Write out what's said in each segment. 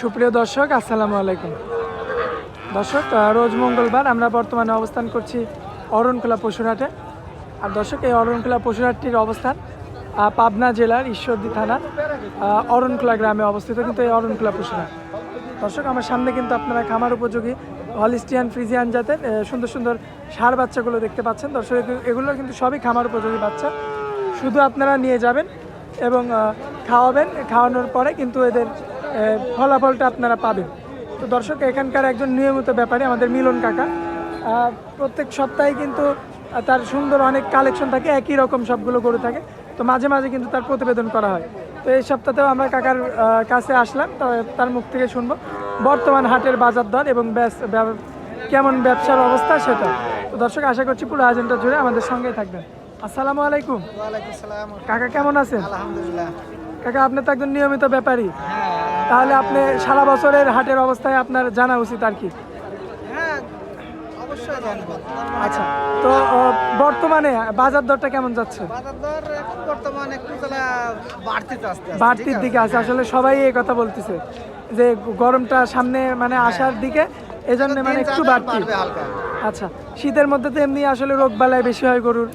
সুপ্রিয় দর্শক, আসসালামু আলাইকুম। দর্শক, রোজ মঙ্গলবার আমরা বর্তমানে অবস্থান করছি অরণখোলা পশুরহাটে। আর দর্শক, এই অরণখোলা পশুরহাটটির অবস্থান পাবনা জেলার ঈশ্বরদী থানার অরণখোলা গ্রামে অবস্থিত। কিন্তু এই অরণখোলা পশুরহাট দর্শক, আমার সামনে কিন্তু আপনারা খামার উপযোগী হলিস্টিয়ান ফ্রিজিয়ান জাতের সুন্দর সুন্দর ষাঁড় বাচ্চাগুলো দেখতে পাচ্ছেন। দর্শক, এগুলো কিন্তু সবই খামার উপযোগী বাচ্চা। শুধু আপনারা নিয়ে যাবেন এবং খাওয়াবেন, খাওয়ানোর পরে কিন্তু এদের ফলাফলটা আপনারা পাবেন। তো দর্শক, এখানকার একজন নিয়মিত ব্যাপারী আমাদের মিলন কাকা, প্রত্যেক সপ্তাহে কিন্তু তার সুন্দর অনেক কালেকশন থাকে, একই রকম সবগুলো গরু থাকে। তো মাঝে মাঝে কিন্তু তার প্রতিবেদন করা হয়। তো এই সপ্তাহেও আমরা কাকার কাছে আসলাম, তার মুখ থেকে শুনবো বর্তমান হাটের বাজার দর এবং কেমন ব্যবসার অবস্থা সেটা। তো দর্শক, আশা করছি পুরো আয়োজনটা জুড়ে আমাদের সঙ্গেই থাকবেন। আসসালামু আলাইকুম। ওয়ালাইকুম আসসালাম। কাকা কেমন আছেন? আলহামদুলিল্লাহ। কাকা, আপনি তো একজন নিয়মিত ব্যাপারী, তাহলে আপনি সারা বছরের হাটের অবস্থায় আপনার জানা উচিত আর কি। হ্যাঁ, অবশ্যই জানবো। আচ্ছা, তো বর্তমানে বাজার দরটা কেমন যাচ্ছে? বাজার দর বর্তমানে একটু বাড়তির দিকে আছে। আসলে সবাই এই কথা বলতেছে যে গরমটা সামনে মানে আসার দিকে, এজন্য মানে একটু বাড়তি। আচ্ছা, শীতের মধ্যে তো এমনি আসলে রোগ বালাই বেশি হয় গরুর,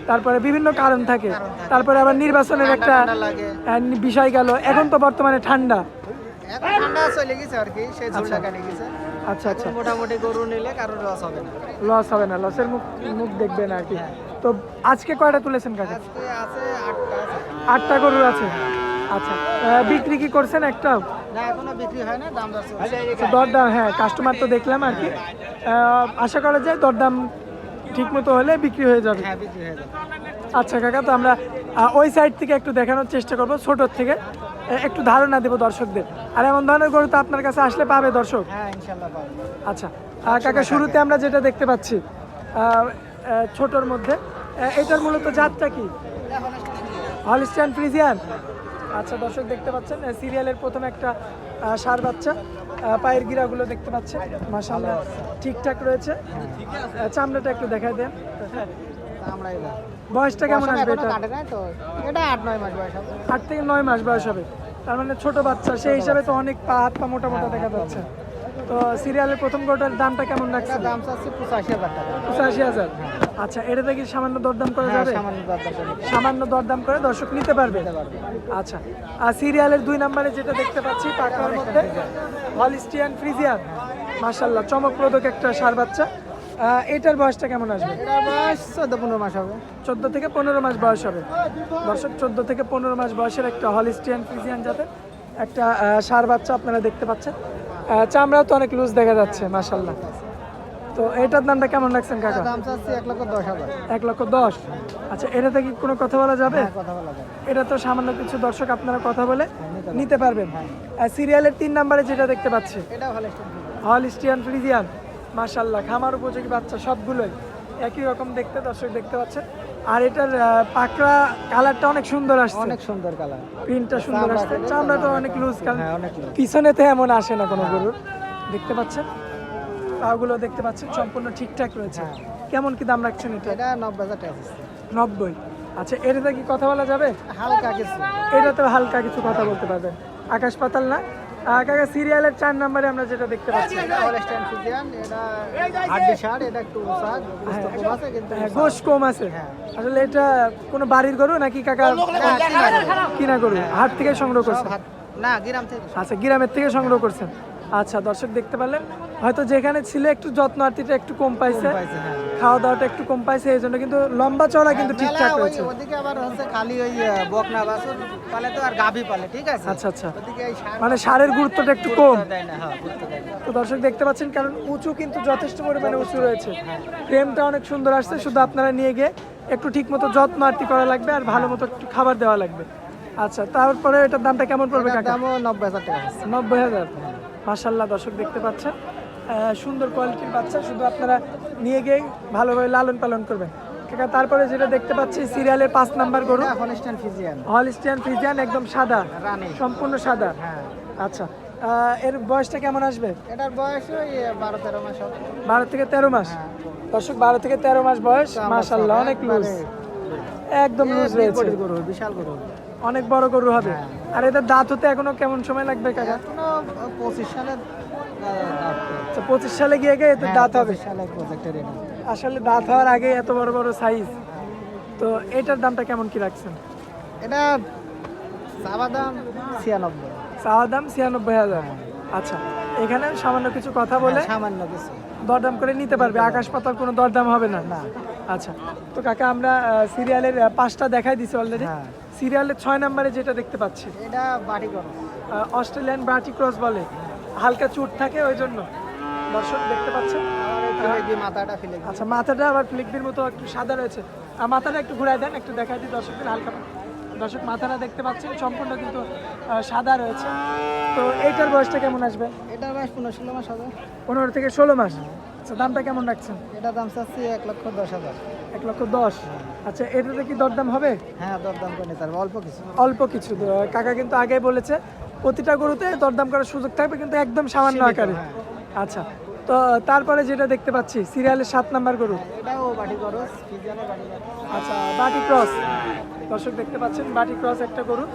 তারপরে বিভিন্ন কারণ থাকে, তারপরে আবার নির্বাচনের একটা বিষয় গেল। এখন তো বর্তমানে ঠান্ডা চলে গেছে আর কি, সেই ঝুলটা কেটে গেছে। আচ্ছা আচ্ছা, মোটামুটি গরু নিলে কারোর লস হবে না। লস হবে না, লসের মুখ মুখ দেখবে না আর কি। তো আজকে কয়টা তুলেছেন কাকা? আজকে আছে 8টা আছে। 8টা গরু আছে। আচ্ছা, বিক্রি কি করছেন একটাও? না, এখনো বিক্রি হয় না, দাম দর চলছে। দরদাম, হ্যাঁ, কাস্টমার তো দেখলাম আর কি। আশা করা যায় দরদাম ঠিক মতো হলে বিক্রি হয়ে যাবে। হ্যাঁ, বিক্রি হয়ে যাবে। আচ্ছা কাকা, তো আমরা ওই সাইড থেকে একটু দেখানোর চেষ্টা করবো, ছোটোর থেকে একটু ধারণা দেবো দর্শকদের। আর এমন ধরনের গরু তো আপনার কাছে আসলে পাবে দর্শক। হ্যাঁ, ইনশাআল্লাহ পাবে। আচ্ছা কাকা, শুরুতে আমরা যেটা দেখতে পাচ্ছি ছোটোর মধ্যে, এটার মূলত জাতটা কি? Holstein Friesian. আচ্ছা দর্শক, দেখতে পাচ্ছেন সিরিয়ালের প্রথম একটা ষাঁড় বাচ্চা। পায়ের গিরাগুলো দেখতে পাচ্ছেন, মাশাআল্লাহ ঠিকঠাক রয়েছে। চামড়াটা একটু দেখাই দেন। বয়সটা কেমন আসবে এটা? এটা 8-9 মাস বয়স হবে। 8 থেকে 9 মাস বয়স হবে। তার মানে ছোট বাচ্চা, সেই হিসাবে তো অনেক হাত পা মোটা মোটা দেখা যাচ্ছে। তো সিরিয়ালের প্রথম গরুটার দামটা কেমন রাখছে? দাম চাচ্ছি 85,000 টাকা। 85,000। আচ্ছা, এটাতে কি সামান্য দরদাম করা যাবে? সামান্য দরদাম করে দর্শক নিতে পারবে। আচ্ছা, আর সিরিয়ালের 2 নম্বরে যেটা দেখতে পাচ্ছি পাকড়ার মধ্যে হলিস্টিয়ান ফ্রিজিয়ান, মাশাআল্লাহ চমকপ্রদ একটা ষাঁড় বাচ্চা। এটার বয়সটা কেমন আসবে? এটার বয়স 14-15 মাস হবে। 14 থেকে 15 মাস বয়স হবে। দর্শক, 14 থেকে 15 মাস বয়সের একটা হলিস্টিয়ান ফ্রিজিয়ান জাতের একটা ষাঁড় বাচ্চা আপনারা দেখতে পাচ্ছেন। চামড়াও তো অনেক লুজ দেখা যাচ্ছে, মাশাআল্লাহ। তো এটার দামটা কেমন রাখছেন কাকা? দাম চাচ্ছি 1,10,000। 1,10,000। আচ্ছা, এটাতে কি কোনো কথা বলা যাবে? কথা বলা যাবে। এটা তো সামান্য কিছু দর্শক আপনারা কথা বলে নিতে পারবেন। সিরিয়ালের 3 নম্বরে যেটা দেখতে পাচ্ছি এটা হলিস্টিয়ান ফ্রিজিয়ান, মাশাআল্লাহ খামার উপযোগী বাচ্চা, সবগুলোই একই রকম দেখতে দর্শক দেখতে পাচ্ছেন। আর এটার পাকড়া কালারটা অনেক সুন্দর আসছে, অনেক সুন্দর কালার, প্রিন্টটা সুন্দর আসছে। চামড়াটা অনেক লুজ, কারণ পিছনেতে এমন আসে না কোনো গরুর। দেখতে পাচ্ছেন পাগুলো দেখতে পাচ্ছেন সম্পূর্ণ ঠিকঠাক রয়েছে। কেমন কি দাম রাখছেন এটা? এটা 90,000 টাকা। 90। আচ্ছা, এটাতে কি কথা বলা যাবে? হালকা কিছু, এটাতে হালকা কিছু কথা বলতে পারবেন, আকাশ পাতাল না। কাকা, সিরিয়ালের 4 নম্বরে আমরা যেটা দেখতে পাচ্ছি হলিস্টিয়ান ফ্রিজিয়ান, এটা হাড্ডি ষাঁড়, এটা একটু উঁচা, গোশত কম আছে কিন্তু গোশ কম আছে। আসলে এটা কোনো বাড়ির গরু নাকি কাকা? কিনা গরু, হাট থেকে সংগ্রহ করছেন? না, গ্রাম থেকে। আচ্ছা, গ্রামের থেকে সংগ্রহ করছেন। আচ্ছা দর্শক, দেখতে পারলেন হয়তো যেখানে ছিল একটু যত্ন আরতিটা একটু কম পাইছে, খাওয়া দাওয়াটা একটু কম পাইছে, এই জন্য কিন্তু লম্বা চওড়া কিন্তু ঠিকঠাক রয়েছে। ওদিকে আবার হচ্ছে খালি ওই বকনা বাছুর পালে তো আর গাভী পালে, ঠিক আছে। আচ্ছা আচ্ছা, মানে ষাঁড়ের গুরুত্বটা একটু কম। তো দর্শক দেখতে পাচ্ছেন, কারণ উঁচু কিন্তু যথেষ্ট পরিমাণে উঁচু রয়েছে, ফ্রেমটা অনেক সুন্দর আসছে। শুধু আপনারা নিয়ে গিয়ে একটু ঠিক মতো যত্ন আরতি করা লাগবে আর ভালো মতো একটু খাবার দেওয়া লাগবে। আচ্ছা, তারপরে এটার দামটা কেমন পড়বে কাকা? দাম 90,000 টাকা। 90,000। মাশাআল্লাহ, দর্শক দেখতে পাচ্ছেন সুন্দর কোয়ালিটির বাচ্চা, শুধু আপনারা নিয়ে গিয়ে ভালোভাবে লালন পালন করবেন কাকা। তারপরে যেটা দেখতে পাচ্ছি সিরিয়ালের 5 নাম্বার গরু হলিস্টিয়ান ফ্রিজিয়ান। হলিস্টিয়ান ফ্রিজিয়ান, একদম সাদা, সম্পূর্ণ সাদা। আচ্ছা, এর বয়সটা কেমন আসবে? এটার বয়স ওই 12-13 মাস হবে। 12 থেকে 13 মাস। দর্শক, 12 থেকে 13 মাস বয়স, মাশাআল্লাহ অনেক লুজ, একদম লুজ রয়েছে। গরু, বিশাল গরু, অনেক বড় গরু হবে। আর এদের দাঁত হতে এখনো কেমন সময় লাগবে কাকা? এখনো 25 সালে আচ্ছা 25 সালে গিয়ে গিয়ে এতে দাঁত হবে। সালে প্রজেক্টের এটা আসলে দাঁত হওয়ার আগে এত বড় বড় সাইজ। তো এটার দামটা কেমন কি রাখছেন? এটা চাওয়া দাম 96। চাওয়া দাম 96,000। আচ্ছা, এখানে সামান্য কিছু কথা বলে সামান্য কিছু দরদাম করে নিতে পারবে, আকাশ পাতাল কোনো দরদাম হবে না। না। আচ্ছা, তো কাকা আমরা সিরিয়ালের 5টা দেখাই দিছি অলরেডি। হ্যাঁ। সিরিয়ালের 6 নম্বরে যেটা দেখতে পাচ্ছি এটা বাটি করো। অস্ট্রেলিয়ান বাটি ক্রস বলে, হালকা চুট থাকে ওই জন্য দর্শক দেখতে পাচ্ছেন। মাথাটা ফেলে আচ্ছা, মাথাটা আবার ফ্লিকবির মতো একটু সাদা রয়েছে। আর মাথাটা একটু ঘুরাই দেন, একটু দেখাই দিই দর্শকদের হালকা। দর্শক মাথাটা দেখতে পাচ্ছেন সম্পূর্ণ কিন্তু সাদা রয়েছে। তো এইটার বয়সটা কেমন আসবে? এটার বয়স 15-16 মাস হবে। 15 থেকে 16 মাস। আচ্ছা, দামটা কেমন রাখছেন? এটা দাম চাচ্ছি 1,10,000। 1,10,000। আচ্ছা, এটাতে কি দরদাম হবে? হ্যাঁ, দরদাম করে নিতে পারবে অল্প কিছু। অল্প কিছু। কাকা কিন্তু আগেই বলেছে প্রতিটা গরুতে দরদাম করার সুযোগ থাকবে, কিন্তু একদম সামান্য সীমিত, আকারে। হ্যাঁ। আচ্ছা, তো তারপরে যেটা দেখতে পাচ্ছি সিরিয়ালের 7 নাম্বার গরু। এটাও বাটি করো, ফিজিয়ানে বাটি করো। আচ্ছা, বাটি ক্রস। দর্শক দেখতে পাচ্ছেন বাটি ক্রস একটা গরু।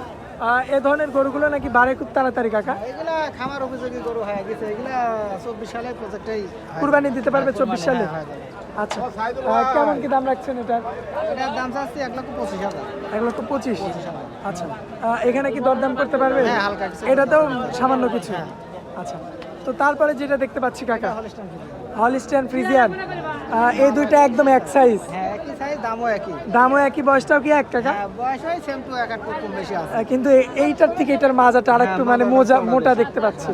এ ধরনের গরুগুলো নাকি বাড়ে খুব তাড়াতাড়ি কাকা। এগুলা খামার উপযোগী গরু হয়ে গেছে। এগুলা 24 সালে প্রজেক্টেই কুরবানি দিতে পারবে 24 সালে। হয়ে যাবে। আচ্ছা, কেমন কি দাম রাখছেন এটার? এটার দাম চাচ্ছি 1,25,000। 1,25,000। আচ্ছা, এখানে কি দরদাম করতে পারবে? হ্যাঁ, হালকা কিছু। এটাতেও সামান্য কিছু। আচ্ছা, তো তারপরে যেটা দেখতে পাচ্ছি কাকা হলস্টাইন ফ্রিজিয়ান। Holstein Friesian. এই দুইটা একদম এক সাইজ, হ্যাঁ, একই সাইজ, দামও একই। দামও একই, বয়সটাও কি এক কাকা? হ্যাঁ, বয়স হয় সেম টু 1 কম বেশি আছে। কিন্তু এইটার থেকে এটার মাজাটা আর একটু মানে মোটা দেখতে পাচ্ছি।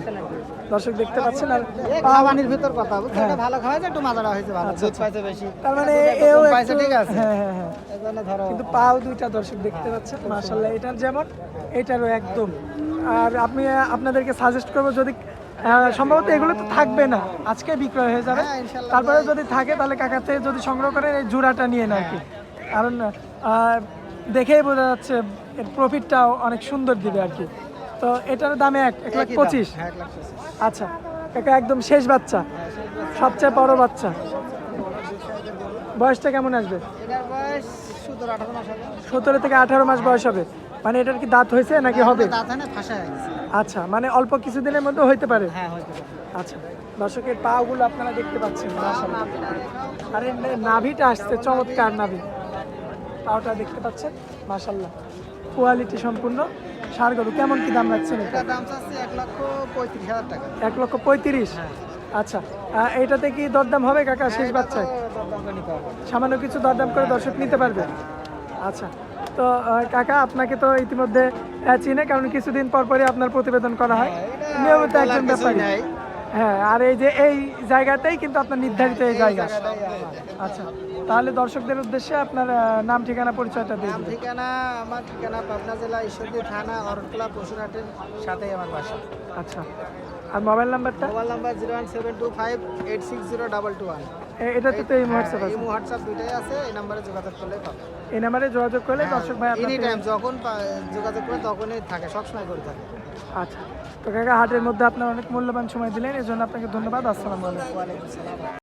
দর্শক দেখতে পাচ্ছেন। আর এই খাওয়ানির ভিতর কথা বুঝছো, এটা ভালো খাওয়াছে, একটু মাজাটা হয়েছে ভালো, দুধ পাইছে বেশি। তার মানে এটা এও কম পাইছে, একটু, ঠিক আছে। হ্যাঁ হ্যাঁ হ্যাঁ, এজন্য ধরো কিন্তু পাও দুইটা দর্শক দেখতে পাচ্ছেন মাশাআল্লাহ, এটার যেমন এটারও একদম। আর আমি আপনাদেরকে সাজেস্ট করবো, যদি সম্ভবত এগুলো তো থাকবে না, আজকে বিক্রয় হয়ে যাবে। হ্যাঁ, ইনশাল্লাহ। তারপরে যদি থাকে তাহলে কাকার থেকে যদি সংগ্রহ করেন এই জোড়াটা নিয়ে নেন আর কি। কারণ দেখেই বোঝা যাচ্ছে এর প্রফিটটাও অনেক সুন্দর দিবে আর কি। তো এটার দামে 1,25,000। হ্যাঁ, 1,25,000। আচ্ছা কাকা, একদম শেষ বাচ্চা, সবচেয়ে বড় বাচ্চা, বয়সটা কেমন আসবে? এটার বয়স 17-18 মাস হবে। 17 থেকে 18 মাস বয়স হবে। মানে এটার কি দাঁত হয়েছে নাকি হবে? দাঁত হয় না, ফাঁসা হয়ে গেছে। আচ্ছা, মানে অল্প কিছুদিনের মধ্যে হইতে পারে। হ্যাঁ, হয়তো। আচ্ছা, দর্শকের পাগুলো আপনারা দেখতে পাচ্ছেন মাশাআল্লাহ। আর এর নাভিটা আসছে চমৎকার নাভি, পাওটা দেখতে পাচ্ছেন মাশাআল্লাহ, কোয়ালিটি সম্পূর্ণ ষাঁড় গরু। কেমন কি দাম রাখছেন এটা? এটার দাম চাচ্ছি 1,35,000 টাকা। 1,35,000। এটাতে এইটাতে কি দরদাম হবে কাকা শেষ বাচ্চায়? দরদাম করে নিতে হবে। সামান্য কিছু দরদাম করে দর্শক নিতে পারবে। আচ্ছা, তো কাকা আপনাকে তো ইতিমধ্যে চিনে, কারণ কিছুদিন পর পরই আপনার প্রতিবেদন করা হয় এটা নিয়মিত বলার একজন কিছুই ব্যাপারী। নাই। হ্যাঁ, আর এই যে এই জায়গাটাই কিন্তু আপনার নির্ধারিত এই জায়গা। জায়গাটাই আমার। আচ্ছা, তাহলে দর্শকদের উদ্দেশ্যে আপনার নাম ঠিকানা পরিচয়টা দিয়ে নাম দিন। ঠিকানা, আমার ঠিকানা পাবনা জেলা ঈশ্বরদী থানা অরণখোলা পশুরহাটের সাথেই আমার বাসা। আচ্ছা, আর মোবাইল নাম্বারটা? Mobile number 01725860221। এটাতে তো এই হোয়াটসঅ্যাপ আছে, এই হোয়াটসঅ্যাপ দুইটাই আছে, এই নাম্বারে যোগাযোগ করলে পাবে। এই নাম্বারে যোগাযোগ করলে দর্শক ভাই এনি আপনাকে। টাইম যখন যোগাযোগ করে তখনই থাকে, সবসময় করে থাকে। আচ্ছা, তো কাকা হাটের মধ্যে আপনার অনেক মূল্যবান সময় দিলেন, এজন্য আপনাকে ধন্যবাদ। আসসালামু আলাইকুম। ওয়ালাইকুম আসসালাম।